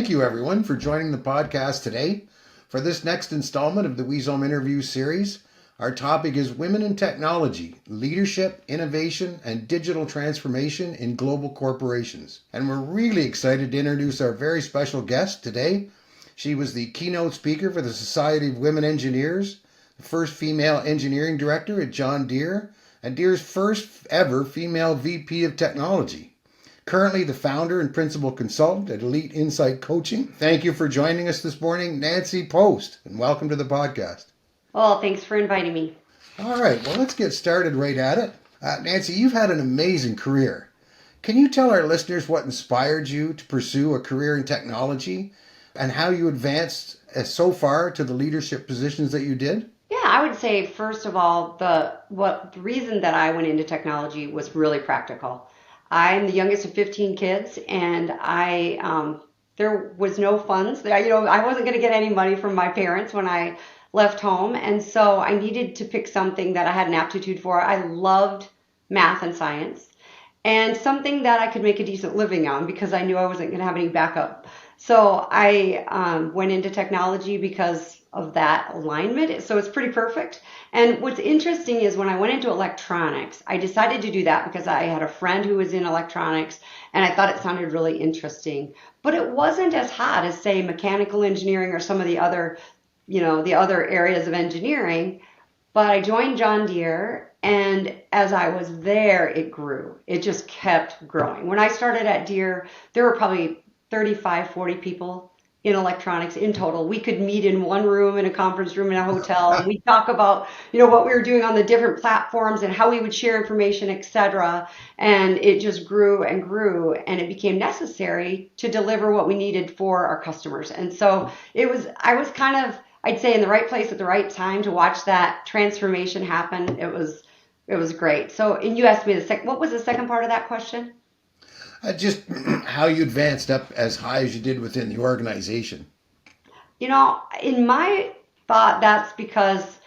thank you everyone for joining the podcast today. For this next installment of the WEZOM interview series, our topic is Women in Technology, Leadership, Innovation, and Digital Transformation in Global Corporations. And we're really excited to introduce our very special guest today. She was the keynote speaker for the Society of Women Engineers, the first female engineering director at John Deere, and Deere's first ever female VP of Technology. Currently the founder and principal consultant at Elite Insight Coaching. Thank you for joining us this morning, Nancy Post, and welcome to the podcast. Well, thanks for inviting me. All right, well, let's get started right at it. Nancy, you've had an amazing career. Can you tell our listeners what inspired you to pursue a career in technology and how you advanced so far to the leadership positions that you did? Yeah, I would say, first of all, the reason that I went into technology was really practical. I'm the youngest of 15 kids, and there was no funds. I wasn't going to get any money from my parents when I left home, and so I needed to pick something that I had an aptitude for. I loved math and science, and something that I could make a decent living on because I knew I wasn't going to have any backup. So I went into technology because of that alignment. So it's pretty perfect. And what's interesting is when I went into electronics, I decided to do that because I had a friend who was in electronics and I thought it sounded really interesting. But it wasn't as hot as, say, mechanical engineering or some of the other, the other areas of engineering. But I joined John Deere, and as I was there, it grew. It just kept growing. When I started at Deere, there were probably 35, 40 people in electronics in total. We could meet in one room in a conference room in a hotel, and we'd talk about, what we were doing on the different platforms and how we would share information, etc. And it just grew and grew, and it became necessary to deliver what we needed for our customers. And so I was kind of, I'd say, in the right place at the right time to watch that transformation happen. It was great. So, and you asked me what was the second part of that question? Just how you advanced up as high as you did within the organization. In my thought, that's because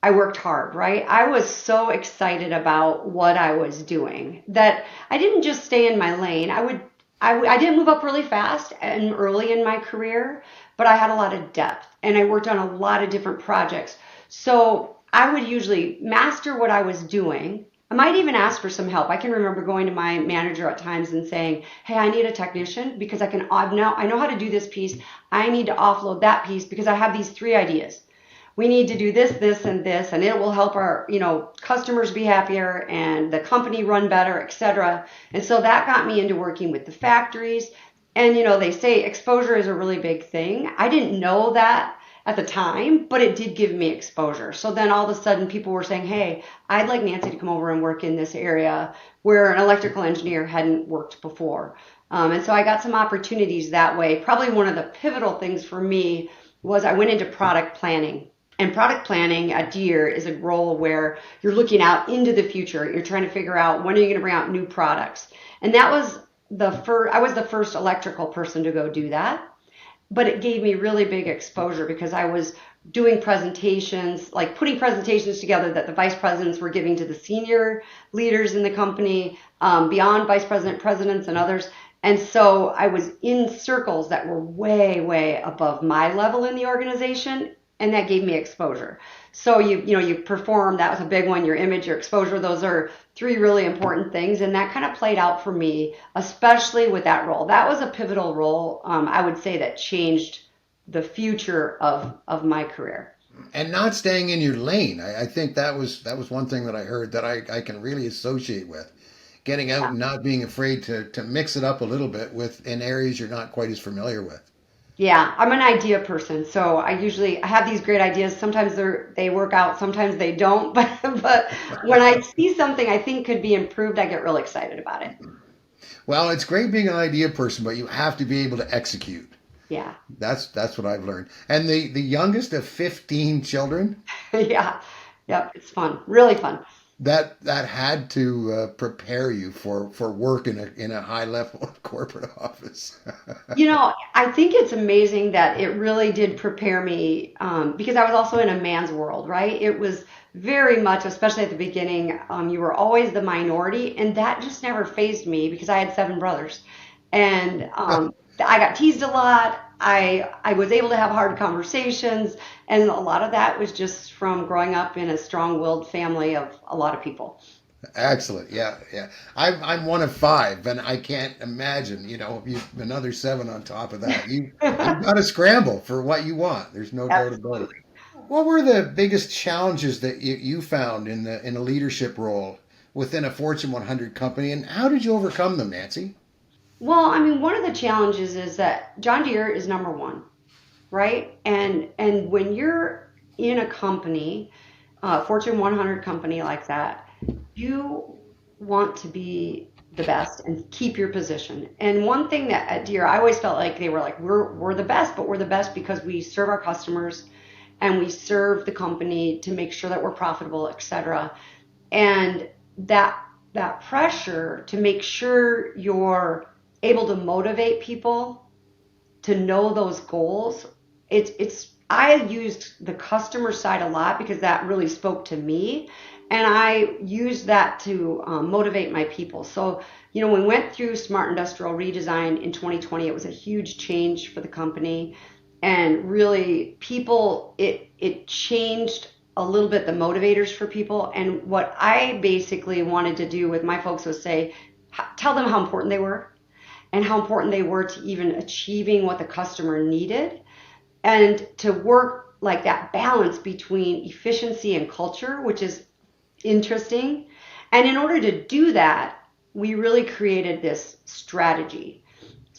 I worked hard, right? I was so excited about what I was doing that I didn't just stay in my lane. I didn't move up really fast and early in my career, but I had a lot of depth and I worked on a lot of different projects. So I would usually master what I was doing. I might even ask for some help. I can remember going to my manager at times and saying, hey, I need a technician because I know how to do this piece. I need to offload that piece because I have these 3 ideas. We need to do this, this, and this, and it will help our, customers be happier and the company run better, etc. And so that got me into working with the factories. And, they say exposure is a really big thing. I didn't know that at the time, but it did give me exposure. So then all of a sudden people were saying, hey, I'd like Nancy to come over and work in this area where an electrical engineer hadn't worked before. And so I got some opportunities that way. Probably one of the pivotal things for me was I went into product planning. And product planning at Deere is a role where you're looking out into the future. You're trying to figure out when are you going to bring out new products. And that was I was the first electrical person to go do that. But it gave me really big exposure because I was doing presentations, like putting presentations together that the vice presidents were giving to the senior leaders in the company, beyond vice presidents and others. And so I was in circles that were way, way above my level in the organization, and that gave me exposure. So you perform, that was a big one, your image, your exposure, those are 3 really important things. And that kind of played out for me, especially with that role. That was a pivotal role, I would say, that changed the future of my career. And not staying in your lane. I think that was one thing that I heard that I can really associate with. Getting out and not being afraid to mix it up a little bit in areas you're not quite as familiar with. Yeah, I'm an idea person, so I have these great ideas. Sometimes they work out, sometimes they don't. But when I see something I think could be improved, I get really excited about it. Well, it's great being an idea person, but you have to be able to execute. Yeah. That's what I've learned. And the youngest of 15 children. Yeah. Yep. It's fun. Really fun. That had to prepare you for work in a high level corporate office. I think it's amazing that it really did prepare me because I was also in a man's world, right? It was very much, especially at the beginning, you were always the minority, and that just never fazed me because I had 7 brothers. And I got teased a lot. I was able to have hard conversations, and a lot of that was just from growing up in a strong-willed family of a lot of people. Excellent. Yeah, yeah. I'm one of five, and I can't imagine. Another seven on top of that. You've got to scramble for what you want. There's no doubt about it. Absolutely. What were the biggest challenges that you found in a leadership role within a Fortune 100 company, and how did you overcome them, Nancy? Well, I mean, one of the challenges is that John Deere is number one, right? And when you're in a company, Fortune 100 company like that, you want to be the best and keep your position. And one thing that at Deere, I always felt like they were like, we're the best, but we're the best because we serve our customers and we serve the company to make sure that we're profitable, et cetera. And that pressure to make sure you're able to motivate people to know those goals, it's I used the customer side a lot because that really spoke to me, and I used that to motivate my people. So when we went through smart industrial redesign in 2020, it was a huge change for the company, and really people, it changed a little bit the motivators for people. And what I basically wanted to do with my folks was tell them how important they were and how important they were to even achieving what the customer needed, and to work like that balance between efficiency and culture, which is interesting. And in order to do that, we really created this strategy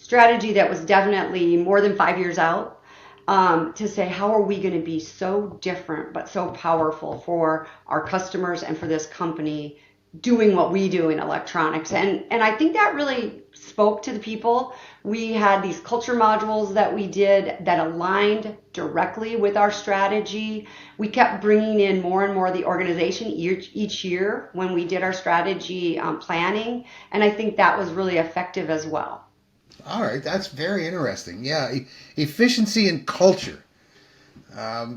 that was definitely more than 5 years out, to say, how are we going to be so different but so powerful for our customers and for this company doing what we do in electronics. And I think that really spoke to the people. We had these culture modules that we did that aligned directly with our strategy. We kept bringing in more and more of the organization each year when we did our strategy planning. And I think that was really effective as well. All right, that's very interesting. Yeah, efficiency and culture.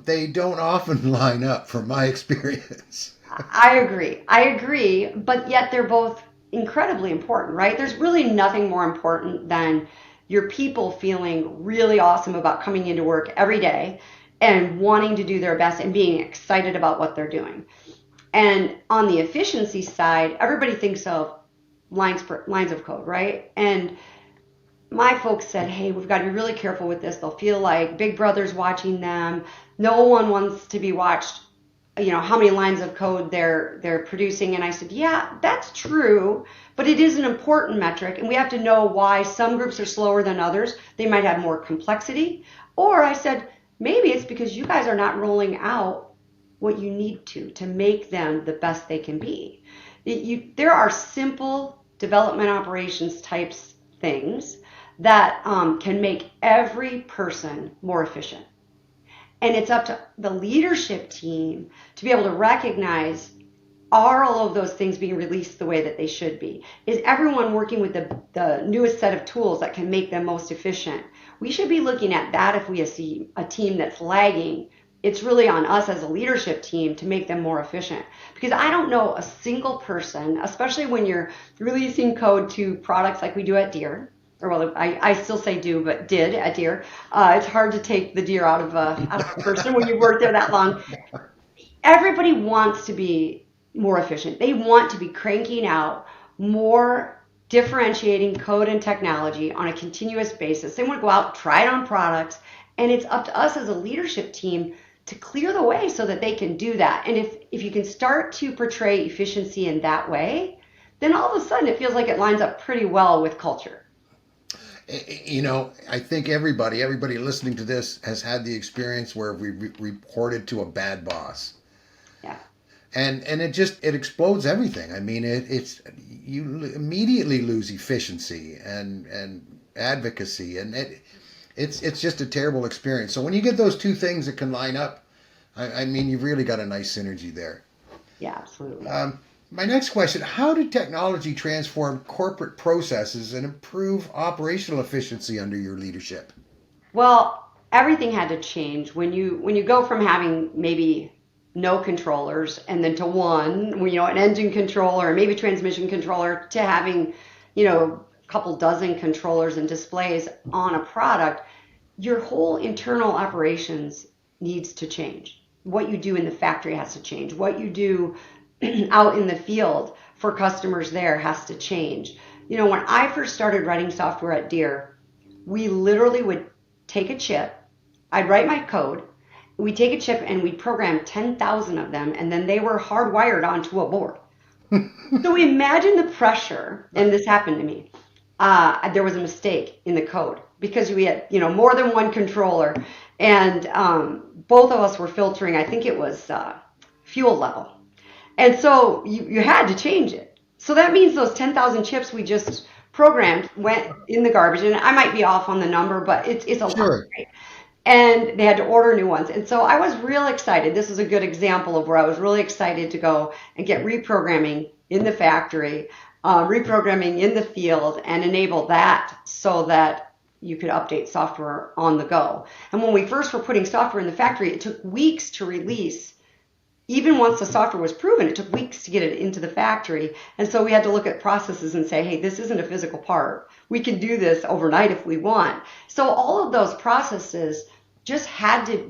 They don't often line up from my experience. I agree, but yet they're both incredibly important, right? There's really nothing more important than your people feeling really awesome about coming into work every day and wanting to do their best and being excited about what they're doing. And on the efficiency side, everybody thinks of lines of code, right? And my folks said, hey, we've got to be really careful with this. They'll feel like Big Brother's watching them. No one wants to be watched, how many lines of code they're producing. And I said, yeah, that's true, but it is an important metric, and we have to know why some groups are slower than others. They might have more complexity. Or I said, maybe it's because you guys are not rolling out what you need to make them the best they can be. There are simple development operations types things that can make every person more efficient. And it's up to the leadership team to be able to recognize, are all of those things being released the way that they should be? Is everyone working with the newest set of tools that can make them most efficient? We should be looking at that. If we see a team that's lagging, it's really on us as a leadership team to make them more efficient. Because I don't know a single person, especially when you're releasing code to products like we do at Deere, or well, I still say do, but did at Deere. It's hard to take the Deere out of a person when you work there that long. Everybody wants to be more efficient. They want to be cranking out more differentiating code and technology on a continuous basis. They want to go out, try it on products, and it's up to us as a leadership team to clear the way so that they can do that. And if you can start to portray efficiency in that way, then all of a sudden it feels like it lines up pretty well with culture. I think everybody listening to this has had the experience where we reported to a bad boss. Yeah. And it explodes everything. I mean, it's you immediately lose efficiency and advocacy, and it's just a terrible experience. So when you get those two things that can line up, I mean, you've really got a nice synergy there. Yeah, absolutely. My next question, how did technology transform corporate processes and improve operational efficiency under your leadership? Well, everything had to change. When you go from having maybe no controllers and then to one, an engine controller, maybe transmission controller, to having, couple dozen controllers and displays on a product, your whole internal operations needs to change. What you do in the factory has to change. What you do out in the field for customers there has to change. You know, when I first started writing software at Deere, we literally would take a chip, I'd write my code, we'd take a chip and we'd program 10,000 of them, and then they were hardwired onto a board. So imagine the pressure, and this happened to me. There was a mistake in the code because we had, more than one controller, and both of us were filtering, I think it was fuel level. And so you had to change it. So that means those 10,000 chips we just programmed went in the garbage, and I might be off on the number, but it's a lot, right? And they had to order new ones. And so I was real excited. This is a good example of where I was really excited to go and get reprogramming in the factory, reprogramming in the field, and enable that so that you could update software on the go. And when we first were putting software in the factory, it took weeks to release. Even once the software was proven, it took weeks to get it into the factory. And so we had to look at processes and say, hey, this isn't a physical part. We can do this overnight if we want. So all of those processes we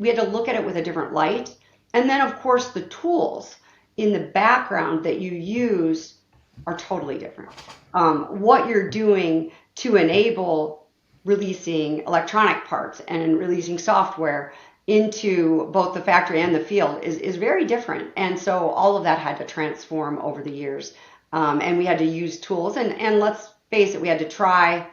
had to look at it with a different light. And then, of course, the tools in the background that you use are totally different. What you're doing to enable releasing electronic parts and releasing software into both the factory and the field is very different. And so all of that had to transform over the years. And we had to use tools. And let's face it, we had to try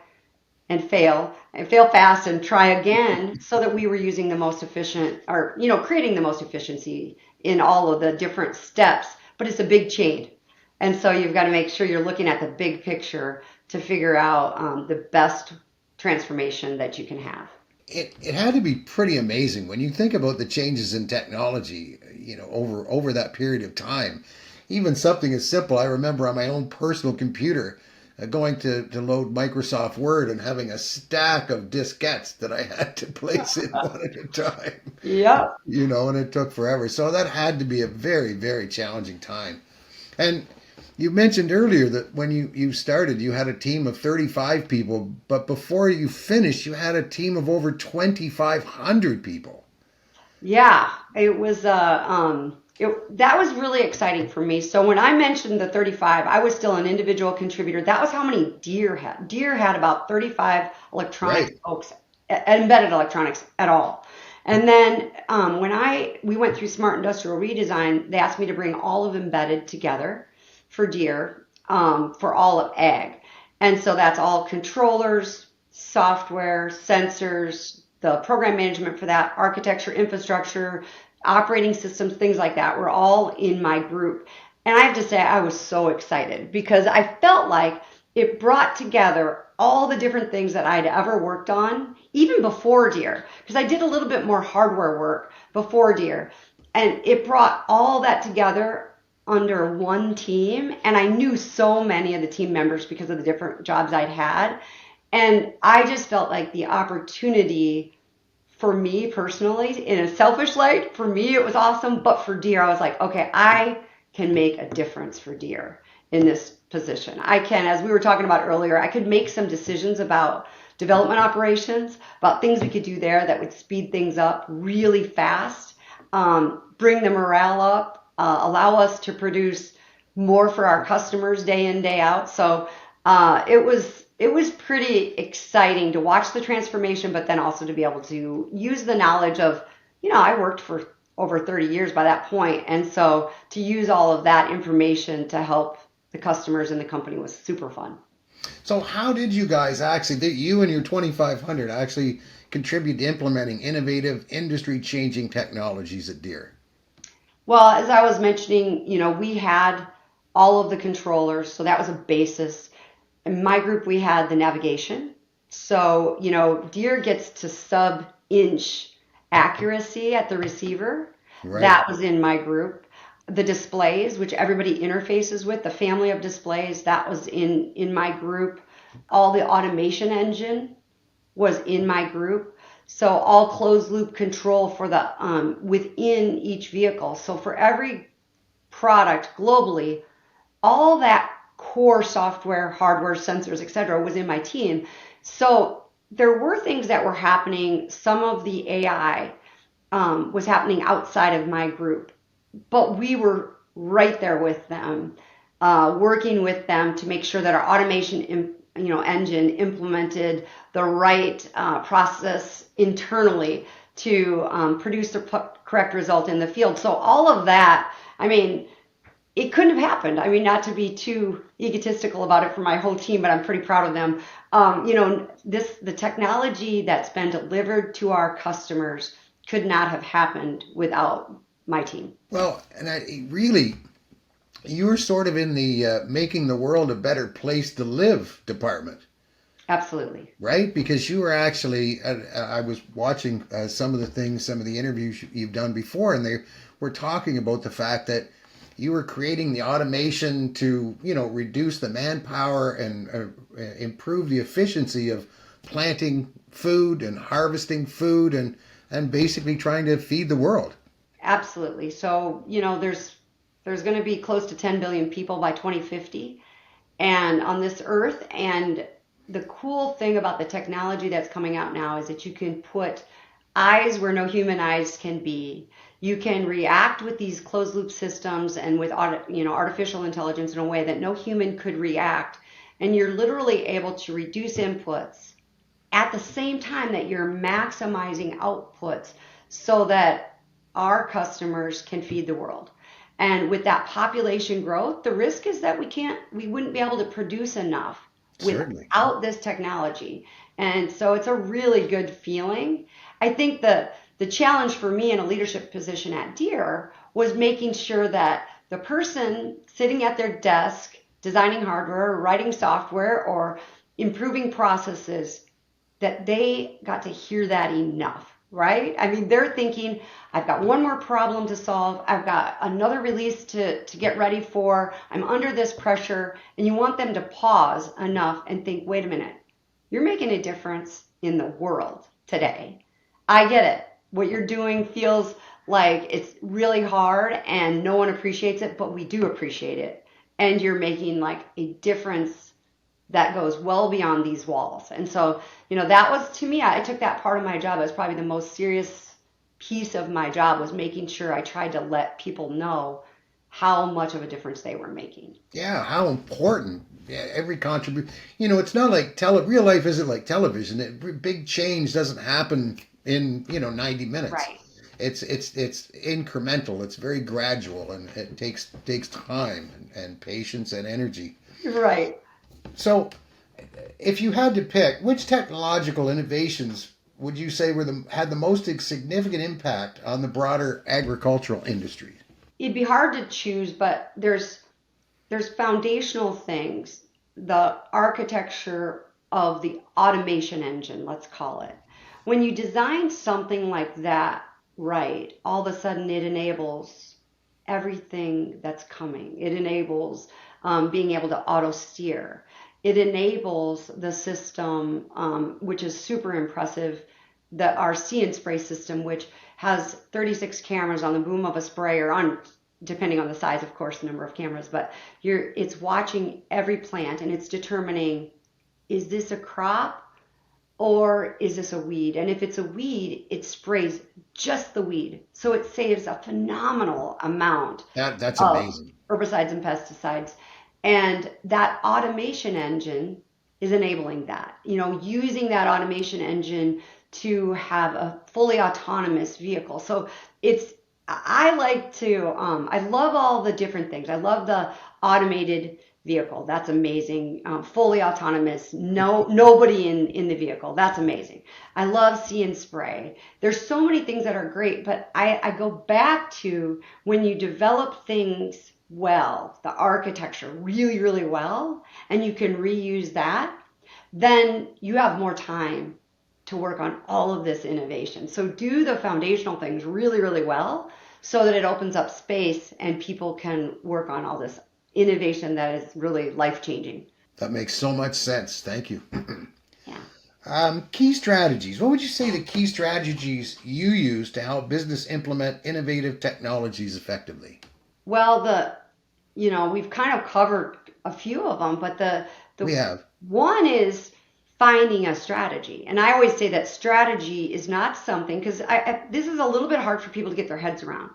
and fail fast and try again so that we were using the most efficient, or, creating the most efficiency in all of the different steps. But it's a big chain. And so you've got to make sure you're looking at the big picture to figure out the best transformation that you can have. It had to be pretty amazing when you think about the changes in technology, over that period of time. Even something as simple, I remember on my own personal computer, going to load Microsoft Word and having a stack of diskettes that I had to place in one at a time. Yeah. And it took forever. So that had to be a very, very challenging time. And you mentioned earlier that when you started, you had a team of 35 people, but before you finished, you had a team of over 2,500 people. Yeah, it was that was really exciting for me. So when I mentioned the 35, I was still an individual contributor. That was how many Deere had. Deere had about 35 electronics folks, embedded electronics at all. And then when we went through Smart Industrial Redesign, they asked me to bring all of embedded together for Deere, for all of ag. And so that's all controllers, software, sensors, the program management for that, architecture, infrastructure, operating systems, things like that were all in my group. And I have to say, I was so excited because I felt like it brought together all the different things that I'd ever worked on, even before Deere, because I did a little bit more hardware work before Deere. And it brought all that together under one team. And I knew so many of the team members because of the different jobs I'd had. And I just felt like the opportunity for me personally, in a selfish light, for me it was awesome. But for Deere, I was like, okay, I can make a difference for Deere in this position. I can, as we were talking about earlier, I could make some decisions about development operations, about things we could do there that would speed things up really fast, bring the morale up, allow us to produce more for our customers day in, day out. So it was pretty exciting to watch the transformation, but then also to be able to use the knowledge of, I worked for over 30 years by that point. And so to use all of that information to help the customers and the company was super fun. So how did you guys you and your 2,500 actually contribute to implementing innovative, industry-changing technologies at Deere? Well, as I was mentioning, we had all of the controllers, so that was a basis. In my group, we had the navigation. So, Deere gets to sub-inch accuracy at the receiver. Right. That was in my group. The displays, which everybody interfaces with, the family of displays, that was in my group. All the automation engine was in my group. So all closed loop control for the within each vehicle. So for every product globally, all that core software, hardware, sensors, etc., was in my team. So there were things that were happening. Some of the AI was happening outside of my group, but we were right there with them, working with them to make sure that our automation engine implemented the right process internally to produce the correct result in the field. So all of that, I mean, it couldn't have happened. I mean, not to be too egotistical about it for my whole team, but I'm pretty proud of them. The technology that's been delivered to our customers could not have happened without my team. Well, and you were sort of in the making the world a better place to live department. Absolutely. Right? Because you were actually, I was watching some of the interviews you've done before, and they were talking about the fact that you were creating the automation to, reduce the manpower and improve the efficiency of planting food and harvesting food and basically trying to feed the world. Absolutely. So, there's going to be close to 10 billion people by 2050 and on this earth. And the cool thing about the technology that's coming out now is that you can put eyes where no human eyes can be. You can react with these closed loop systems and with artificial intelligence in a way that no human could react. And you're literally able to reduce inputs at the same time that you're maximizing outputs so that our customers can feed the world. And with that population growth, the risk is that we wouldn't be able to produce enough Certainly. without this technology. And so it's a really good feeling. I think the challenge for me in a leadership position at Deere was making sure that the person sitting at their desk, designing hardware, or writing software, or improving processes, that they got to hear that enough. Right? I mean, they're thinking, I've got one more problem to solve. I've got another release to get ready for. I'm under this pressure. And you want them to pause enough and think, wait a minute, you're making a difference in the world today. I get it. What you're doing feels like it's really hard and no one appreciates it, but we do appreciate it. And you're making like a difference that goes well beyond these walls. And so, that was, to me, I took that part of my job as probably the most serious piece of my job, was making sure I tried to let people know how much of a difference they were making. Yeah, how important. Yeah, every contribution. It's not like real life isn't like television. Big change doesn't happen in 90 minutes. Right. It's incremental. It's very gradual, and it takes time and patience and energy. Right. So, if you had to pick, which technological innovations would you say had the most significant impact on the broader agricultural industry? It'd be hard to choose, but there's foundational things. The architecture of the automation engine, let's call it. When you design something like that right, all of a sudden it enables everything that's coming. It enables being able to auto steer. It enables the system, which is super impressive, our See and Spray system, which has 36 cameras on the boom of a sprayer, depending on the size, of course, the number of cameras, but it's watching every plant and it's determining, is this a crop or is this a weed? And if it's a weed, it sprays just the weed. So it saves a phenomenal amount That's of amazing. herbicides and pesticides. And that automation engine is enabling that, using that automation engine to have a fully autonomous vehicle. So I love all the different things. I love the automated vehicle. That's amazing. Fully autonomous. Nobody in the vehicle. That's amazing. I love See and Spray. There's so many things that are great, but I go back to when you develop things well, the architecture really, really well, and you can reuse that, then you have more time to work on all of this innovation. So do the foundational things really, really well so that it opens up space and people can work on all this innovation that is really life-changing. That makes so much sense. Thank you. Yeah. Key strategies. What would you say the key strategies you use to help business implement innovative technologies effectively? Well, we've kind of covered a few of them, but We the have. one is finding a strategy. And I always say that strategy is not something, because this is a little bit hard for people to get their heads around.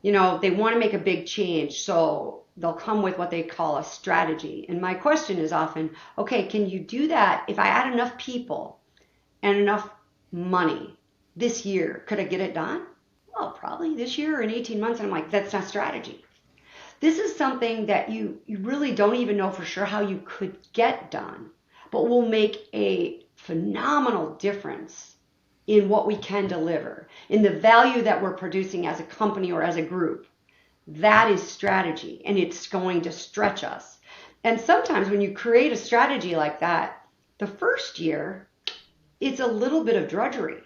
They want to make a big change, so they'll come with what they call a strategy. And my question is often, okay, can you do that if I add enough people and enough money this year? Could I get it done? Well, probably this year or in 18 months. And I'm like, that's not strategy. This is something that you really don't even know for sure how you could get done, but will make a phenomenal difference in what we can deliver, in the value that we're producing as a company or as a group. That is strategy, and it's going to stretch us. And sometimes when you create a strategy like that, the first year, it's a little bit of drudgery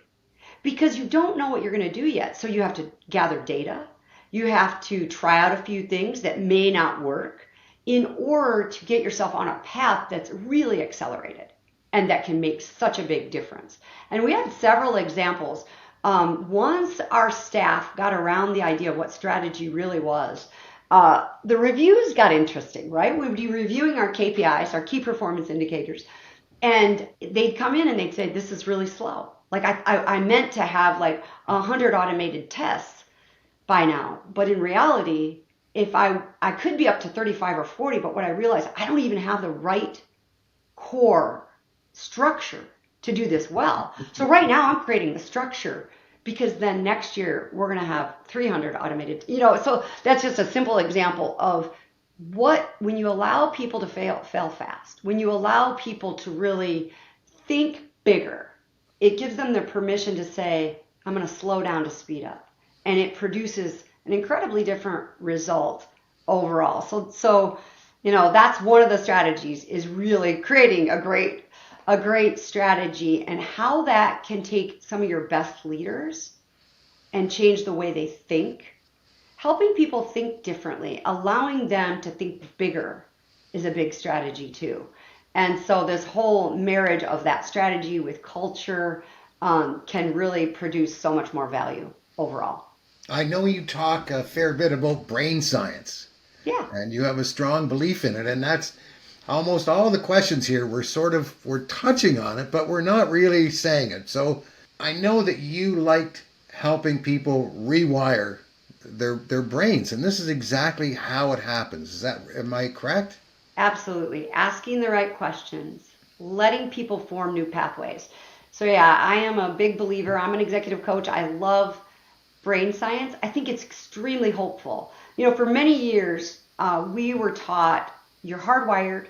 because you don't know what you're going to do yet. So you have to gather data. You have to try out a few things that may not work in order to get yourself on a path that's really accelerated and that can make such a big difference. And we had several examples. Once our staff got around the idea of what strategy really was, the reviews got interesting, right? We would be reviewing our KPIs, our key performance indicators, and they'd come in and they'd say, this is really slow. Like I meant to have like 100 automated tests by now. But in reality, if I could be up to 35 or 40, but what I realized, I don't even have the right core structure to do this well. So right now I'm creating the structure because then next year we're going to have 300 automated, so that's just a simple example of when you allow people to fail fast, when you allow people to really think bigger, it gives them the permission to say, I'm going to slow down to speed up. And it produces an incredibly different result overall. So that's one of the strategies, is really creating a great strategy, and how that can take some of your best leaders and change the way they think. Helping people think differently, allowing them to think bigger is a big strategy too. And so this whole marriage of that strategy with culture can really produce so much more value overall. I know you talk a fair bit about brain science. Yeah. And you have a strong belief in it. And that's almost all the questions here. We're touching on it, but we're not really saying it. So I know that you liked helping people rewire their brains. And this is exactly how it happens. Am I correct? Absolutely. Asking the right questions, letting people form new pathways. So yeah, I am a big believer. I'm an executive coach. I love brain science. I think it's extremely hopeful. For many years, we were taught you're hardwired,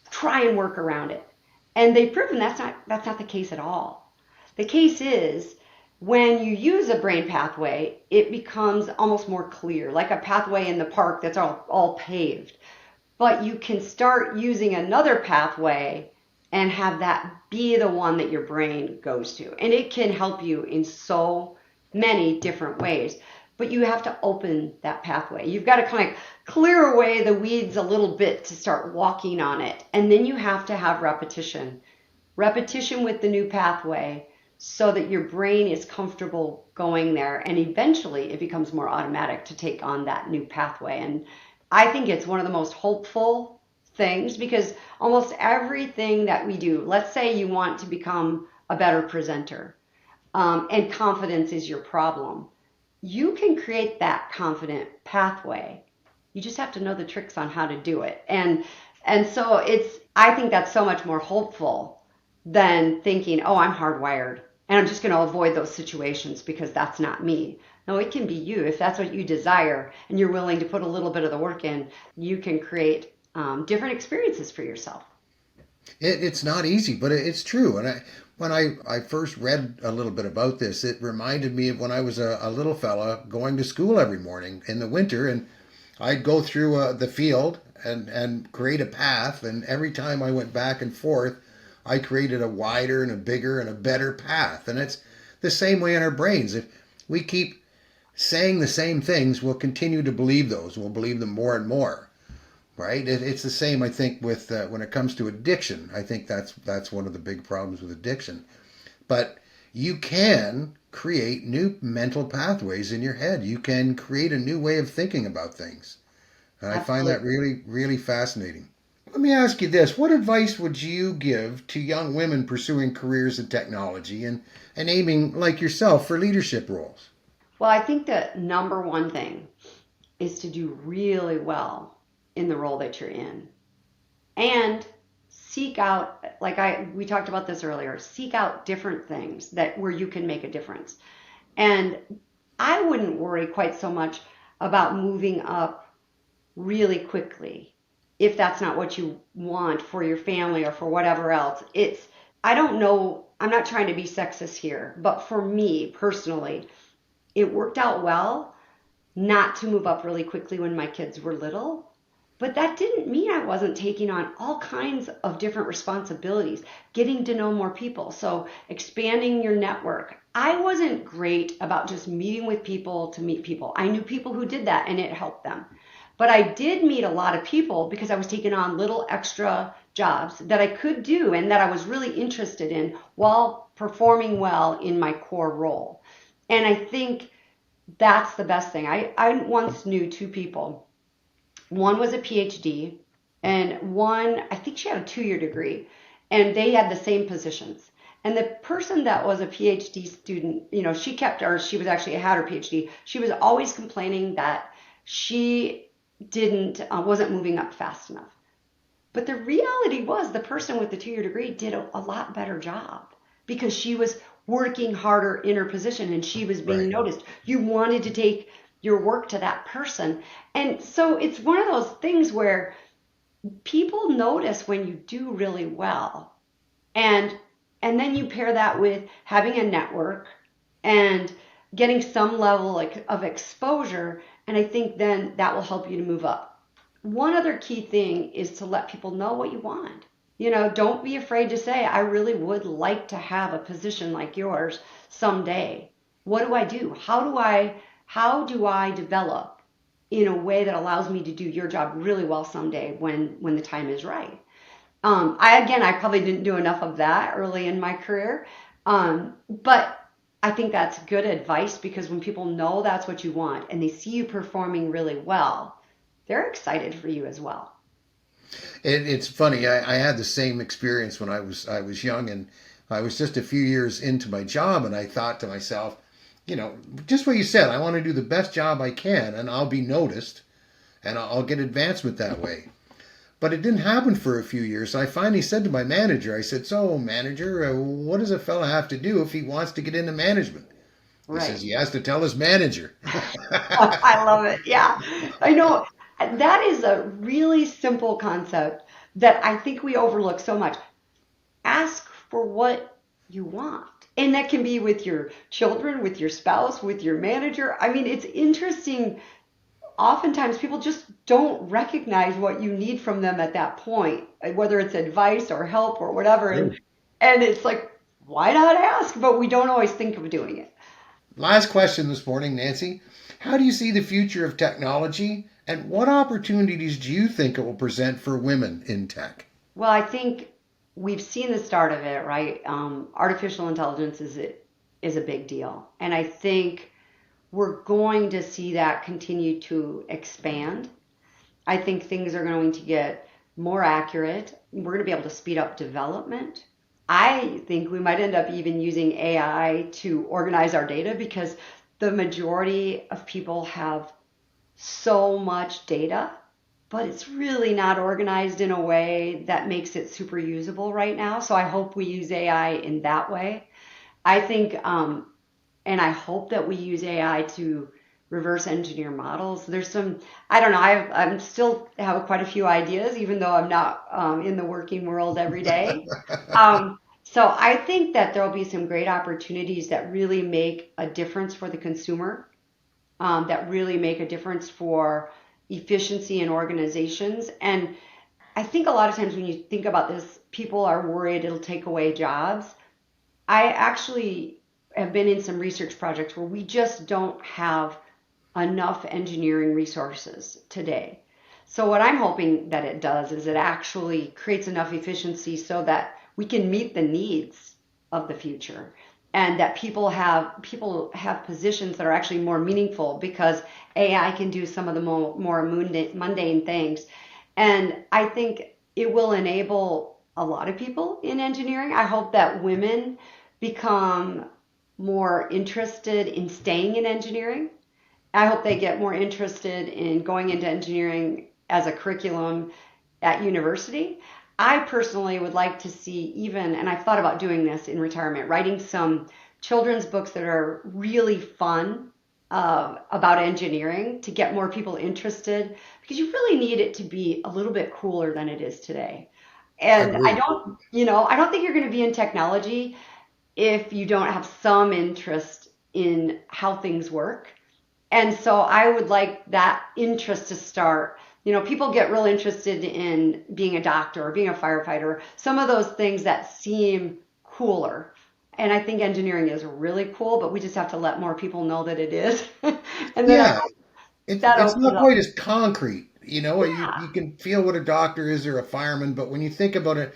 try and work around it. And they've proven that's not the case at all. The case is, when you use a brain pathway, it becomes almost more clear, like a pathway in the park that's all paved. But you can start using another pathway and have that be the one that your brain goes to. And it can help you in so many different ways. But you have to open that pathway. You've got to kind of clear away the weeds a little bit to start walking on it. And then you have to have repetition with the new pathway, so that your brain is comfortable going there. And eventually it becomes more automatic to take on that new pathway. And I think it's one of the most hopeful things, because almost everything that we do, let's say you want to become a better presenter, and confidence is your problem. You can create that confident pathway. You just have to know the tricks on how to do it. And so I think that's so much more hopeful than thinking, oh, I'm hardwired and I'm just going to avoid those situations because that's not me. No, it can be you. If that's what you desire and you're willing to put a little bit of the work in, you can create different experiences for yourself. It's not easy, but it's true. And when I first read a little bit about this, it reminded me of when I was a little fella going to school every morning in the winter, and I'd go through the field and create a path. And every time I went back and forth, I created a wider and a bigger and a better path. And it's the same way in our brains. If we keep saying the same things, we'll continue to believe those. We'll believe them more and more. Right? It's the same, I think, with when it comes to addiction. I think that's one of the big problems with addiction. But you can create new mental pathways in your head. You can create a new way of thinking about things. And I find that Absolutely. really, really fascinating. Let me ask you this. What advice would you give to young women pursuing careers in technology and aiming, like yourself, for leadership roles? Well, I think the number one thing is to do really well in the role that you're in and seek out, like we talked about this earlier, seek out different things that where you can make a difference. And I wouldn't worry quite so much about moving up really quickly if that's not what you want for your family or for whatever else. I don't know, I'm not trying to be sexist here, but for me personally, it worked out well not to move up really quickly when my kids were little. But that didn't mean I wasn't taking on all kinds of different responsibilities, getting to know more people. So expanding your network. I wasn't great about just meeting with people to meet people. I knew people who did that and it helped them. But I did meet a lot of people because I was taking on little extra jobs that I could do and that I was really interested in while performing well in my core role. And I think that's the best thing. I once knew two people. One was a PhD, and one, I think she had a 2-year degree, and they had the same positions. And the person that was a PhD student, she was actually had her PhD. She was always complaining that she wasn't moving up fast enough. But the reality was the person with the 2-year degree did a lot better job because she was working harder in her position and she was being noticed. You wanted to take your work to that person. And so it's one of those things where people notice when you do really well. And then you pair that with having a network and getting some level of exposure. And I think then that will help you to move up. One other key thing is to let people know what you want. Don't be afraid to say, I really would like to have a position like yours someday. What do I do? How do I develop in a way that allows me to do your job really well someday when the time is right? I probably didn't do enough of that early in my career. But I think that's good advice because when people know that's what you want and they see you performing really well, they're excited for you as well. It's funny. I had the same experience when I was young, and I was just a few years into my job, and I thought to myself, just what you said. I want to do the best job I can, and I'll be noticed, and I'll get advancement that way. But it didn't happen for a few years. So I finally said to my manager, I said, "So, manager, what does a fella have to do if he wants to get into management?" He says he has to tell his manager. I love it. Yeah, I know. That is a really simple concept that I think we overlook so much. Ask for what you want. And that can be with your children, with your spouse, with your manager. I mean, it's interesting. Oftentimes people just don't recognize what you need from them at that point, whether it's advice or help or whatever. And it's like, why not ask? But we don't always think of doing it. Last question this morning, Nancy. How do you see the future of technology, and what opportunities do you think it will present for women in tech? Well, I think we've seen the start of it, right? Artificial intelligence is a big deal. And I think we're going to see that continue to expand. I think things are going to get more accurate. We're going to be able to speed up development. I think we might end up even using AI to organize our data because the majority of people have so much data, but it's really not organized in a way that makes it super usable right now. So I hope we use AI in that way. I think, and I hope that we use AI to reverse engineer models. There's some, I don't know, I'm still have quite a few ideas, even though I'm not in the working world every day. So I think that there'll be some great opportunities that really make a difference for the consumer, that really make a difference for efficiency in organizations. And I think a lot of times when you think about this, people are worried it'll take away jobs. I actually have been in some research projects where we just don't have enough engineering resources today. So what I'm hoping that it does is it actually creates enough efficiency so that we can meet the needs of the future and that people have positions that are actually more meaningful because AI can do some of the more mundane things. And I think it will enable a lot of people in engineering. I hope that women become more interested in staying in engineering. I hope they get more interested in going into engineering as a curriculum at university. I personally would like to see even, and I've thought about doing this in retirement, writing some children's books that are really fun about engineering to get more people interested because you really need it to be a little bit cooler than it is today. And Agreed. I don't think you're going to be in technology if you don't have some interest in how things work. And so I would like that interest to start. People get real interested in being a doctor or being a firefighter, some of those things that seem cooler. And I think engineering is really cool, but we just have to let more people know that it is. And then I Yeah, hope that it's opens not up. quite as concrete. You Yeah, can feel what a doctor is or a fireman, but when you think about it,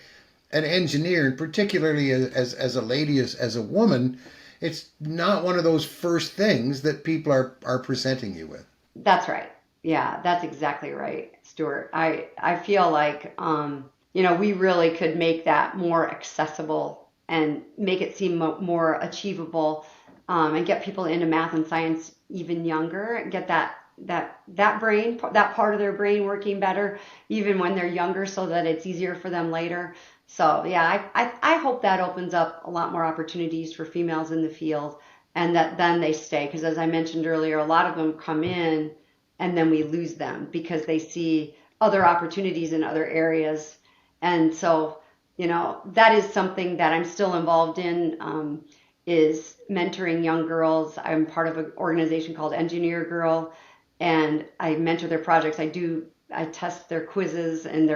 an engineer, and particularly as a lady, as a woman, it's not one of those first things that people are presenting you with. that's right. Yeah, that's exactly right, Stuart. I feel like we really could make that more accessible and make it seem more achievable, and get people into math and science even younger, and get that brain, that part of their brain working better even when they're younger, so that it's easier for them later. So yeah, I hope that opens up a lot more opportunities for females in the field, and that then they stay, because as I mentioned earlier, a lot of them come in and then we lose them because they see other opportunities in other areas. And so, that is something that I'm still involved in, is mentoring young girls. I'm part of an organization called Engineer Girl, and I mentor their projects. I test their quizzes, and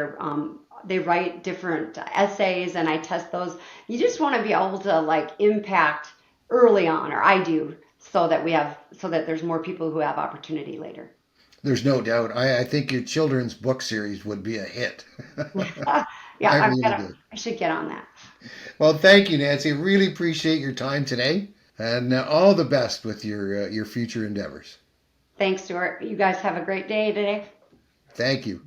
they write different essays, and I test those. You just want to be able to like impact early on, or I do, so that there's more people who have opportunity later. There's no doubt. I think your children's book series would be a hit. Yeah, I really do. I should get on that. Well, thank you, Nancy. Really appreciate your time today, and all the best with your future endeavors. Thanks, Stuart. You guys have a great day today. Thank you.